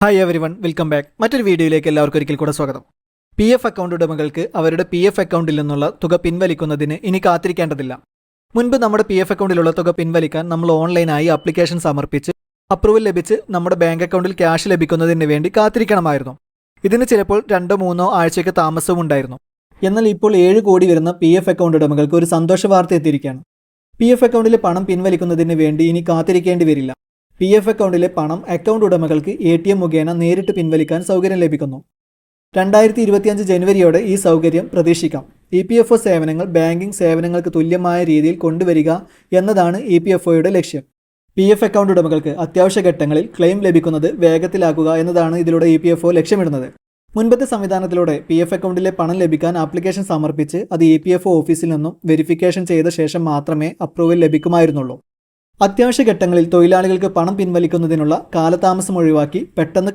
Hi everyone, welcome back. മറ്റൊരു വീഡിയോയിലേക്ക് എല്ലാവർക്കും ഒരിക്കൽ കൂടെ സ്വാഗതം. പി എഫ് അക്കൗണ്ട് ഉടമകൾക്ക് അവരുടെ പി എഫ് അക്കൗണ്ടിൽ നിന്നുള്ള തുക പിൻവലിക്കുന്നതിന് ഇനി കാത്തിരിക്കേണ്ടതില്ല. മുൻപ് നമ്മുടെ പി എഫ് അക്കൗണ്ടിലുള്ള തുക പിൻവലിക്കാൻ നമ്മൾ ഓൺലൈനായി ആപ്ലിക്കേഷൻ സമർപ്പിച്ച് അപ്രൂവൽ ലഭിച്ച് നമ്മുടെ ബാങ്ക് അക്കൗണ്ടിൽ ക്യാഷ് ലഭിക്കുന്നതിന് വേണ്ടി കാത്തിരിക്കണമായിരുന്നു. ഇതിന് ചിലപ്പോൾ 2-3 ആഴ്ചയ്ക്ക് താമസവും ഉണ്ടായിരുന്നു. എന്നാൽ ഇപ്പോൾ 7 കോടി വരുന്ന പി എഫ് അക്കൗണ്ട് ഉടമകൾക്ക് ഒരു സന്തോഷ വാർത്ത എത്തിയിരിക്കുകയാണ്. പി എഫ് അക്കൗണ്ടിലെ പണം പിൻവലിക്കുന്നതിന് വേണ്ടി ഇനി കാത്തിരിക്കേണ്ടി വരില്ല. പി എഫ് അക്കൗണ്ടിലെ പണം അക്കൗണ്ട് ഉടമകൾക്ക് ATM മുഖേന നേരിട്ട് പിൻവലിക്കാൻ സൗകര്യം ലഭിക്കുന്നു. 2025 ജനുവരിയോടെ ഈ സൗകര്യം പ്രതീക്ഷിക്കാം. EPFO സേവനങ്ങൾ ബാങ്കിംഗ് സേവനങ്ങൾക്ക് തുല്യമായ രീതിയിൽ കൊണ്ടുവരിക എന്നതാണ് EPFOയുടെ ലക്ഷ്യം. പി എഫ് അക്കൗണ്ട് ഉടമകൾക്ക് അത്യാവശ്യ ഘട്ടങ്ങളിൽ ക്ലെയിം ലഭിക്കുന്നത് വേഗത്തിലാക്കുക എന്നതാണ് ഇതിലൂടെ EPFO ലക്ഷ്യമിടുന്നത്. മുൻപത്തെ സംവിധാനത്തിലൂടെ പി എഫ് അക്കൗണ്ടിലെ പണം ലഭിക്കാൻ ആപ്ലിക്കേഷൻ സമർപ്പിച്ച് അത് EPFO ഓഫീസിൽ നിന്നും വെരിഫിക്കേഷൻ ചെയ്ത ശേഷം മാത്രമേ അപ്രൂവൽ ലഭിക്കുമായിരുന്നുള്ളൂ. അത്യാവശ്യ ഘട്ടങ്ങളിൽ തൊഴിലാളികൾക്ക് പണം പിൻവലിക്കുന്നതിനുള്ള കാലതാമസം ഒഴിവാക്കി പെട്ടെന്ന്